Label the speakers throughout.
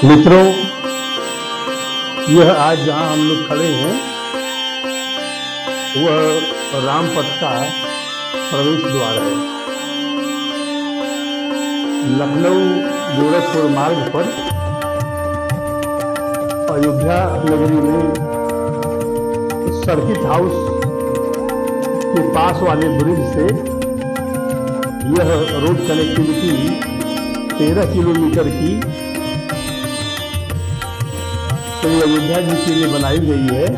Speaker 1: मित्रों, यह आज जहां हम लोग खड़े हैं वह रामपथ का प्रवेश द्वार है। लखनऊ गोरखपुर मार्ग पर अयोध्या नगरी में सर्किट हाउस के पास वाले ब्रिज से यह रोड कनेक्टिविटी 13 किलोमीटर की श्री अयोध्या जी के लिए बनाई गई है,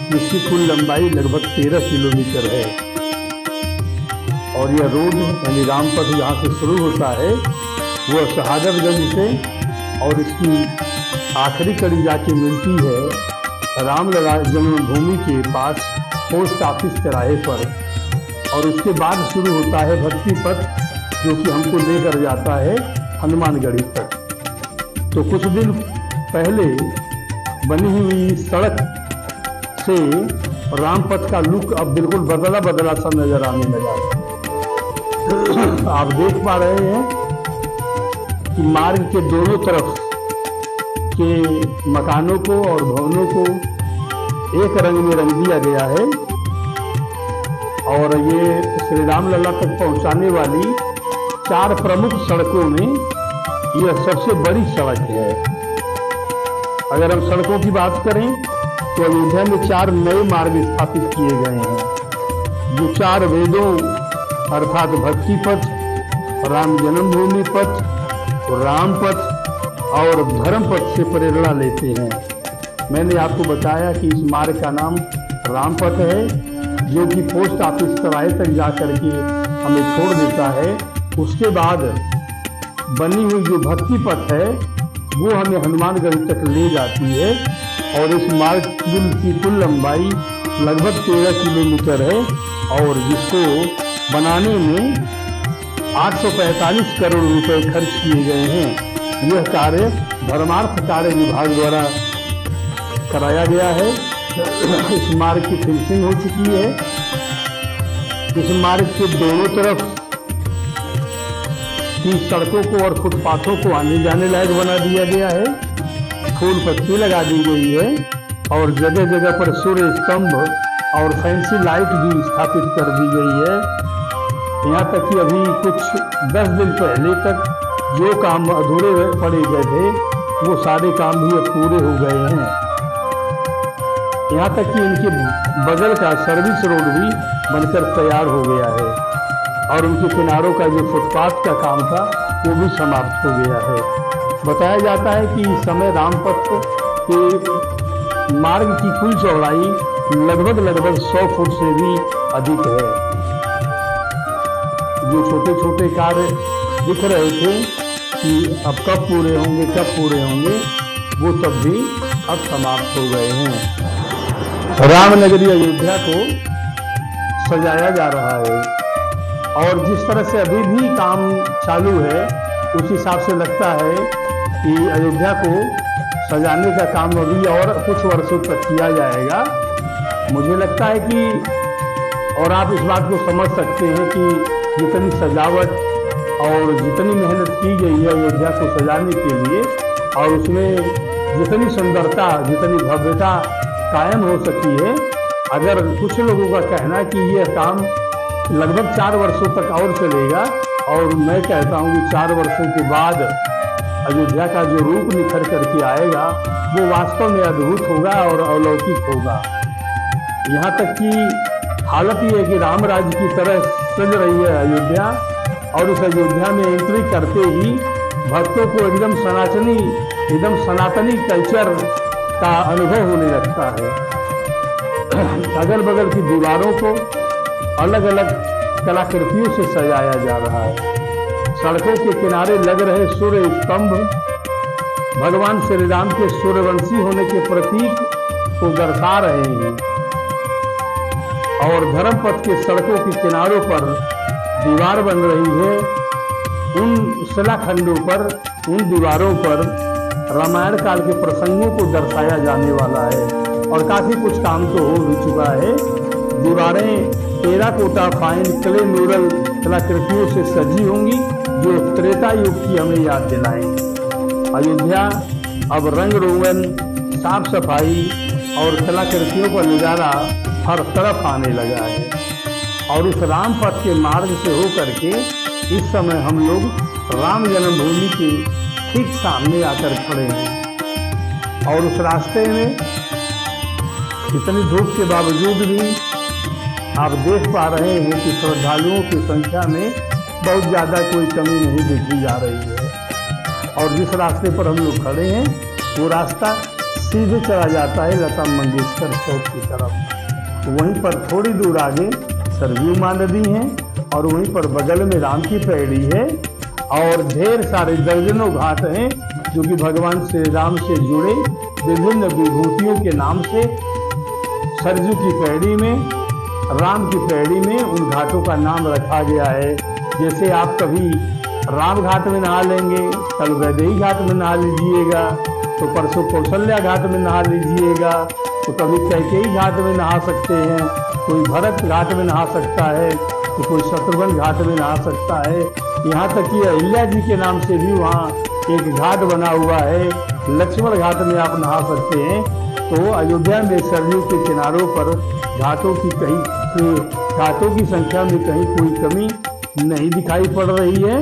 Speaker 1: जिसकी कुल लंबाई लगभग 13 किलोमीटर है। और यह रोड यानी रामपथ यहाँ से शुरू होता है वह शहादतगंज से, और इसकी आखिरी कड़ी जाके मिलती है रामलला जन्मभूमि के पास पोस्ट ऑफिस चौराहे पर। और उसके बाद शुरू होता है भक्ति पथ, जो कि हमको लेकर जाता है हनुमानगढ़ी तक। तो कुछ दिन पहले बनी हुई सड़क से रामपथ का लुक अब बिल्कुल बदला बदला सा नजर आने लगा है। आप देख पा रहे हैं कि मार्ग के दोनों तरफ के मकानों को और भवनों को एक रंग में रंग दिया गया है। और ये श्री रामलला तक पहुंचाने वाली 4 प्रमुख सड़कों में यह सबसे बड़ी सड़क है। अगर हम सड़कों की बात करें तो अयोध्या में 4 नए मार्ग स्थापित किए गए हैं, जो 4 वेदों अर्थात भक्ति पथ, राम जन्मभूमि पथ, रामपथ और धर्म पथ से प्रेरणा लेते हैं। मैंने आपको बताया कि इस मार्ग का नाम रामपथ है, जो कि पोस्ट ऑफिस चौराहे तक जाकर के हमें छोड़ देता है। उसके बाद बनी हुई जो भक्ति पथ है वो हमें हनुमानगढ़ तक ले जाती है। और इस मार्ग की कुल लंबाई लगभग 13 किलोमीटर है, और जिसको बनाने में 845 करोड़ रुपए खर्च किए गए हैं। यह कार्य धर्मार्थ कार्य विभाग द्वारा कराया गया है। इस मार्ग की फिनिशिंग हो चुकी है। इस मार्ग के दोनों तरफ की सड़कों को और फुटपाथों को आने जाने लायक बना दिया गया है। फूल पत्ती लगा दी गई है, और जगह जगह पर सूर्य स्तंभ और फैंसी लाइट भी स्थापित कर दी गई है। यहाँ तक कि अभी कुछ 10 दिन पहले तक जो काम अधूरे पड़े गए थे वो सारे काम भी अब पूरे हो गए हैं। यहाँ तक कि इनके बगल का सर्विस रोड भी बनकर तैयार हो गया है, और उनके किनारों का जो फुटपाथ का काम था वो भी समाप्त हो गया है। बताया जाता है कि इस समय रामपथ के मार्ग की कुल चौड़ाई लगभग 100 फुट से भी अधिक है। जो छोटे छोटे कार्य दिख रहे थे कि अब कब पूरे होंगे, वो सब भी अब समाप्त हो गए हैं। रामनगरी अयोध्या को सजाया जा रहा है, और जिस तरह से अभी भी काम चालू है उस हिसाब से लगता है कि अयोध्या को सजाने का काम अभी और कुछ वर्षों तक किया जाएगा। मुझे लगता है कि, और आप इस बात को समझ सकते हैं कि जितनी सजावट और जितनी मेहनत की गई है अयोध्या को सजाने के लिए, और उसमें जितनी सुंदरता, जितनी भव्यता कायम हो सकी है, अगर कुछ लोगों का कहना है कि यह काम लगभग 4 वर्षों तक और चलेगा, और मैं कहता हूँ कि 4 वर्षों के बाद अयोध्या का जो रूप निखर करके आएगा वो वास्तव में अद्भुत होगा और अलौकिक होगा। यहाँ तक कि हालत ये है कि राम राज्य की तरह सज रही है अयोध्या, और उस अयोध्या में एंट्री करते ही भक्तों को एकदम सनातनी कल्चर का अनुभव होने लगता है। अगल बगल की दीवारों को अलग अलग कलाकृतियों से सजाया जा रहा है। सड़कों के किनारे लग रहे सूर्य स्तंभ भगवान श्री राम के सूर्यवंशी होने के प्रतीक को दर्शा रहे हैं। और धर्मपथ के सड़कों के किनारों पर दीवार बन रही है। उन शिलाखंडों पर, उन दीवारों पर रामायण काल के प्रसंगों को दर्शाया जाने वाला है, और काफी कुछ काम तो हो भी चुका है। दीवारें टेराकोटा फाइन क्ले म्यूरल कलाकृतियों से सजी होंगी, जो त्रेता युग की हमें याद दिलाएंगे। अयोध्या अब रंग रोगन, साफ सफाई और कलाकृतियों का नज़ारा हर तरफ आने लगा है। और इस राम पथ के मार्ग से होकर के इस समय हम लोग राम जन्मभूमि के ठीक सामने आकर खड़े हैं। और उस रास्ते में इतनी धूप के बावजूद भी आप देख पा रहे हैं कि श्रद्धालुओं की संख्या में बहुत ज़्यादा कोई कमी नहीं देखी जा रही है। और जिस रास्ते पर हम लोग खड़े हैं वो रास्ता सीधे चला जाता है लता मंगेशकर चौक की तरफ। वहीं पर थोड़ी दूर आगे सरयू मां नदी है और वहीं पर बगल में राम की पैड़ी है और ढेर सारे दर्जनों घाट हैं जो कि भगवान श्री राम से जुड़े विभिन्न विभूतियों के नाम से सरयू की पैड़ी में, राम की पैड़ी में उन घाटों का नाम रखा गया है। जैसे आप कभी राम घाट में नहा लेंगे, कल वैदेही घाट में नहा लीजिएगा, तो परसों कौशल्या घाट में नहा लीजिएगा, तो कभी कैकेयी घाट में नहा सकते हैं, कोई भरत घाट में नहा सकता है, तो कोई शत्रुघ्न घाट में नहा सकता है। यहाँ तक कि अहिल्या जी के नाम से भी वहाँ एक घाट बना हुआ है, लक्ष्मण घाट में आप नहा सकते हैं। तो अयोध्या में सरयू के किनारों पर घाटों की संख्या में कहीं कोई कमी नहीं दिखाई पड़ रही है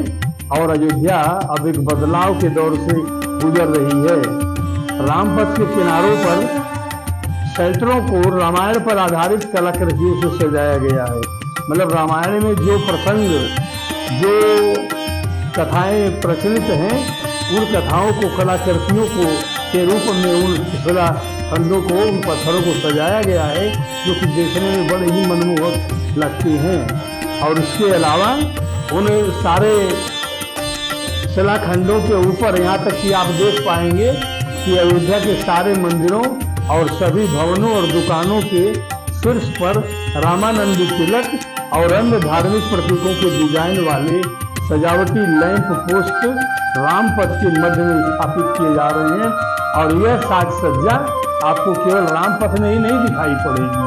Speaker 1: और अयोध्या अब एक बदलाव के दौर से गुजर रही है। रामपथ के किनारों पर शेल्टरों को रामायण पर आधारित कलाकृतियों से सजाया गया है। मतलब रामायण में जो प्रसंग, जो कथाएं प्रचलित हैं, उन कथाओं को, कलाकृतियों को के रूप में उन शिला खंडों को, उन पत्थरों को सजाया गया है जो कि देखने में बड़े ही मनमोहक लगते हैं। और इसके अलावा उन सारे शिलाखंडों के ऊपर यहाँ तक कि आप देख पाएंगे कि अयोध्या के सारे मंदिरों और सभी भवनों और दुकानों के शीर्ष पर रामानंद तिलक और अन्य धार्मिक प्रतीकों के डिजाइन वाले सजावटी लैंप पोस्ट रामपथ के मध्य में स्थापित किए जा रहे हैं। और यह साज सज्जा आपको केवल रामपथ में ही नहीं दिखाई पड़ेगी,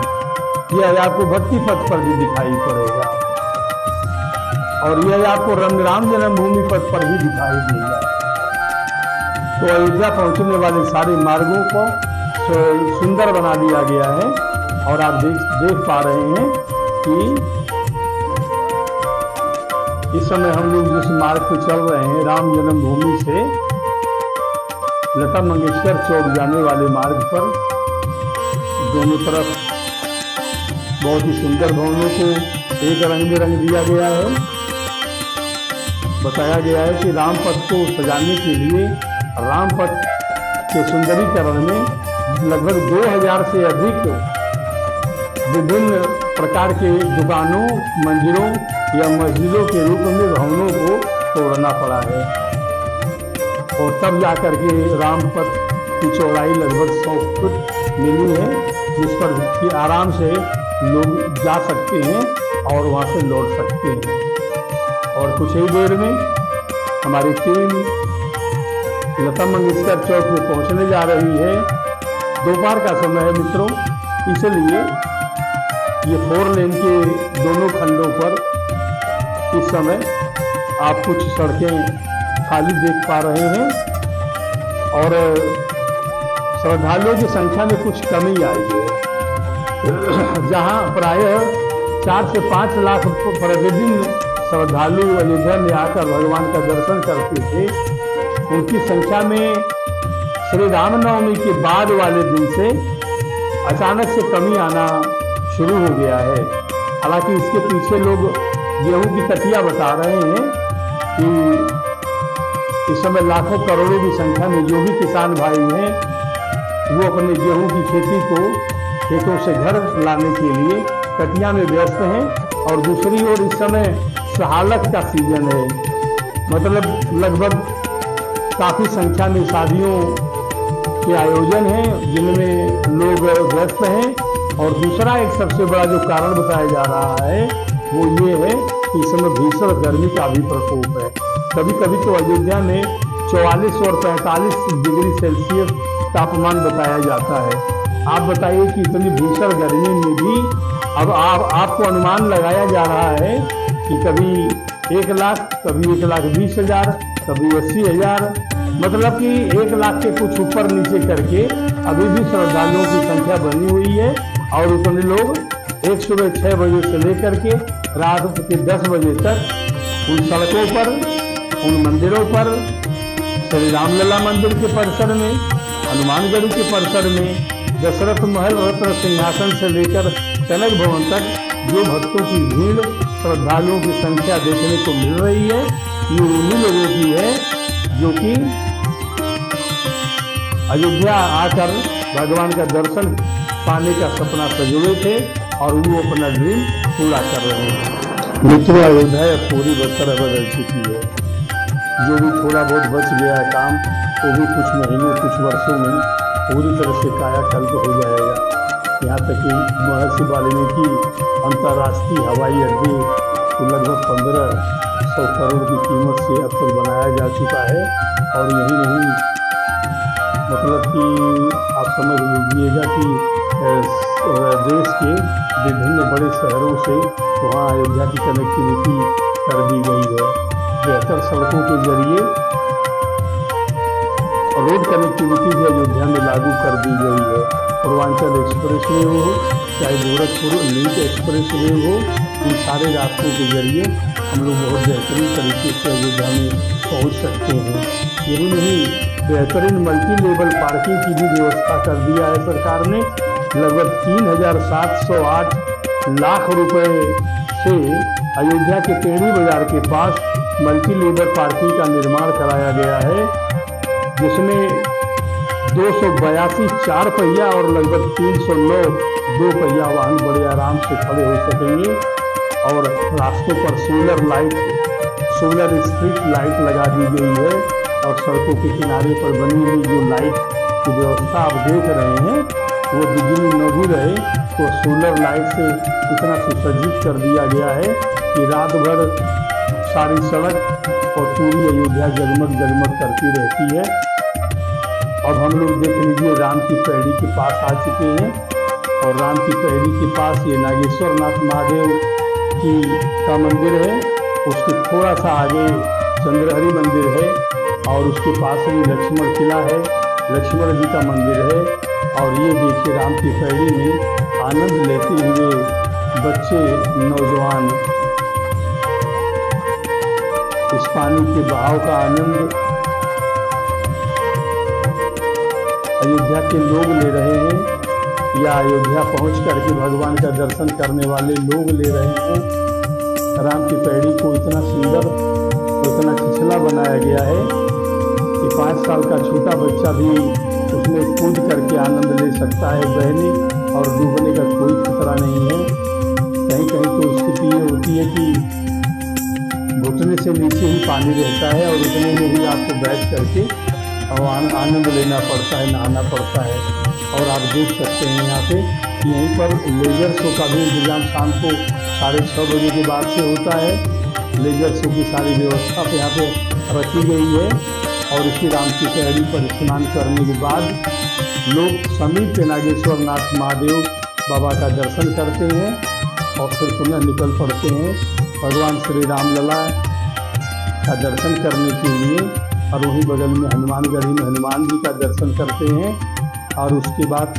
Speaker 1: यह आपको भक्ति पथ पर भी दिखाई पड़ेगा और यह आपको राम जन्मभूमि पथ पर भी दिखाई देगा। तो अयोध्या पहुंचने वाले सारे मार्गों को सुंदर बना दिया गया है। और आप देख पा रहे हैं कि इस समय हम लोग जिस मार्ग पे चल रहे हैं, राम जन्मभूमि से लता मंगेशकर चौक जाने वाले मार्ग पर दोनों तरफ बहुत ही सुंदर भवनों को एक रंग में रंग दिया गया है। बताया गया है कि रामपथ को सजाने के लिए रामपथ के सुंदरीकरण में लगभग 2000 से अधिक विभिन्न प्रकार के दुकानों, मंदिरों या मस्जिदों के रूप में भवनों को तोड़ना पड़ा है और तब जाकर के रामपथ की चौड़ाई लगभग 100 फुट मिली है, जिस पर कि आराम से लोग जा सकते हैं और वहाँ से लौट सकते हैं। और कुछ ही देर में हमारी टीम लता मंगेशकर चौक में पहुँचने जा रही है। दोपहर का समय है मित्रों, इसलिए ये 4 लेन के दोनों खंडों पर इस समय आप कुछ सड़कें खाली देख पा रहे हैं और श्रद्धालुओं की संख्या में कुछ कमी आई है। जहां प्रायः 4 से 5 लाख प्रतिदिन श्रद्धालु अयोध्या में आकर भगवान का दर्शन करते थे, उनकी संख्या में श्री रामनवमी के बाद वाले दिन से अचानक से कमी आना शुरू हो गया है। हालांकि इसके पीछे लोग गेहूं की कटिया बता रहे हैं कि इस समय लाखों करोड़ों की संख्या में जो भी किसान भाई हैं वो अपने गेहूं की खेती को खेतों से घर लाने के लिए कटिया में व्यस्त हैं। और दूसरी ओर इस समय सहालत का सीजन है, मतलब लगभग काफ़ी संख्या में शादियों के आयोजन हैं जिनमें लोग व्यस्त हैं। और दूसरा एक सबसे बड़ा जो कारण बताया जा रहा है वो ये है कि इस समय भीषण गर्मी का भी प्रकोप है। कभी कभी तो अयोध्या में 44 और 45 डिग्री सेल्सियस तापमान बताया जाता है। आप बताइए कि इतनी भीषण गर्मी में भी अब आपको अनुमान लगाया जा रहा है कि कभी 1 लाख, कभी 1,20,000, कभी 80,000 मतलब कि 1 लाख के कुछ ऊपर नीचे करके अभी भी श्रद्धालुओं की संख्या बनी हुई है। और उतने लोग एक सुबह 6 बजे से लेकर के रात के 10 बजे तक उन सड़कों पर, उन मंदिरों पर, श्री रामलला मंदिर के परिसर में, हनुमानगढ़ी के परिसर में, दशरथ महल रत्न सिंहासन से लेकर कनक भवन तक जो भक्तों की भीड़, श्रद्धालुओं की संख्या देखने को मिल रही है, ये उन्हीं लोगों की है जो कि अयोध्या आकर भगवान का दर्शन पाने का सपना सजोए थे और वो अपना ड्रीम पूरा कर रहे हैं। मित्रों, अयोध्या पूरी तरह बदल चुकी है। जो भी थोड़ा बहुत बच गया है काम, वो भी कुछ महीनों, कुछ वर्षों में पूरी तरह से कायाकल्प हो जाएगा। यहाँ तक कि महर्षि वाल्मीकि अंतर्राष्ट्रीय हवाई अड्डे को लगभग 1500 करोड़ की कीमत से अब तक बनाया जा चुका है। और यही नहीं, मतलब कि आप समझ लीजिएगा कि देश के विभिन्न बड़े शहरों से वहाँ अयोध्या की कनेक्टिविटी कर दी गई है। बेहतर सड़कों के जरिए रोड कनेक्टिविटी भी अयोध्या में लागू कर दी गई है। पूर्वांचल एक्सप्रेस वे हो, चाहे गोरखपुर लिंक एक्सप्रेस वे हो, इन सारे रास्तों के जरिए हम लोग बहुत बेहतरीन तरीके से अयोध्या में पहुँच सकते हैं। यही नहीं, बेहतरीन मल्टी लेवल पार्किंग की भी व्यवस्था कर दिया है सरकार ने। लगभग 3708 लाख रुपए से अयोध्या के टेढ़ी बाजार के पास मल्टी लेवल पार्किंग का निर्माण कराया गया है, जिसमें 282 4 पहिया और लगभग 309 2 पहिया वाहन बड़े आराम से खड़े हो सकेंगे। और रास्तों पर सोलर स्ट्रीट लाइट लगा दी गई है। और सड़कों के किनारे पर बनी हुई जो लाइट की व्यवस्था आप देख रहे हैं, वो बिजली न भी रहे तो सोलर लाइट से इतना सुसज्जित कर दिया गया है कि रात भर सारी सड़क और पूरी अयोध्या जगमग जगमग करती रहती है। अब हम लोग देख लीजिए, राम की पैड़ी के पास आ चुके हैं। और राम की पैड़ी के पास ये नागेश्वर नाथ महादेव का मंदिर है। उसके थोड़ा सा आगे चंद्रहरि मंदिर है और उसके पास ही लक्ष्मण किला है, लक्ष्मण जी का मंदिर है। और ये देखिए, राम की पैड़ी में आनंद लेते हुए बच्चे, नौजवान इस पानी के बहाव का आनंद अयोध्या के लोग ले रहे हैं, या अयोध्या पहुंच करके भगवान का दर्शन करने वाले लोग ले रहे हैं। राम की पैड़ी को इतना सुंदर, इतना खिंचला बनाया गया है कि 5 साल का छोटा बच्चा भी उसमें कूद करके आनंद ले सकता है। बहने और डूबने का कोई खतरा नहीं है। कहीं कहीं तो स्थिति ये होती है कि घुटने से नीचे ही पानी रहता है और उतने में ही आपको बैठ करके और आनंद लेना पड़ता है, नहाना पड़ता है। और आप देख सकते हैं यहाँ पे कि यहीं पर लेजर शो का भी इंतजाम शाम को 6:30 बजे के बाद से होता है। लेजर शो की सारी व्यवस्था पे यहाँ पे रखी गई है। और इसी राम की पैड़ी पर स्नान करने के बाद लोग समीप नागेश्वर नाथ महादेव बाबा का दर्शन करते हैं और फिर पुनः निकल पड़ते हैं भगवान श्री रामलला का दर्शन करने के लिए। और वहीं बगल में हनुमानगढ़ी में हनुमान जी का दर्शन करते हैं। और उसके बाद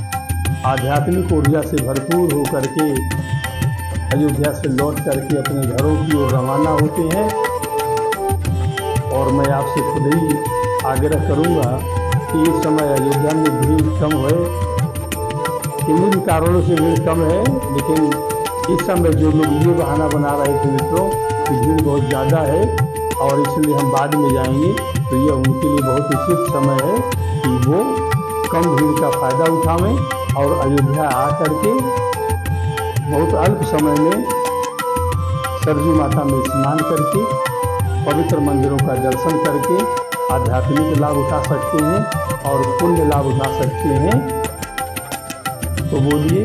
Speaker 1: आध्यात्मिक ऊर्जा से भरपूर होकर के अयोध्या से लौट करके अपने घरों की ओर रवाना होते हैं। और मैं आपसे खुद ही आग्रह करूंगा कि इस समय अयोध्या में भीड़ कम है। किन्हीं भी कारणों से भीड़ कम है, लेकिन इस समय जो लोग ये बहाना बना रहे थे मित्रों कि भीड़ बहुत ज़्यादा है और इसलिए हम बाद में जाएंगे, तो यह उनके लिए बहुत उचित समय है कि वो कम भीड़ का फ़ायदा उठावें और अयोध्या आकर के बहुत अल्प समय में सरजू माता में स्नान करके पवित्र मंदिरों का दर्शन करके आध्यात्मिक लाभ उठा सकते हैं और पुण्य लाभ उठा सकते हैं। तो बोलिए,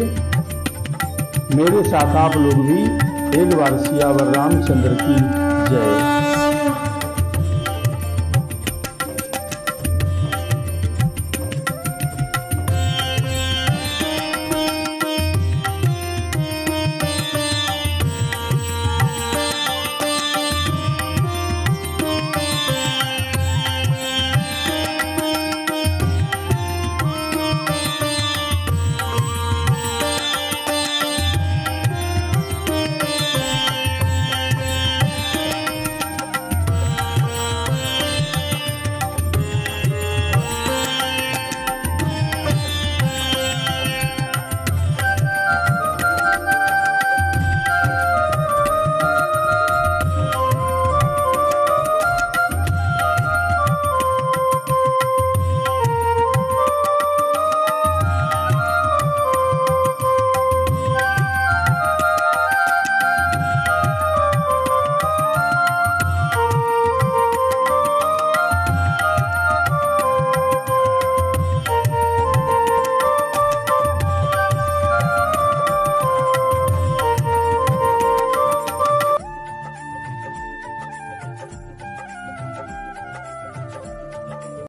Speaker 1: मेरे साथ आप लोग भी एक बार सियावर रामचंद्र की जय।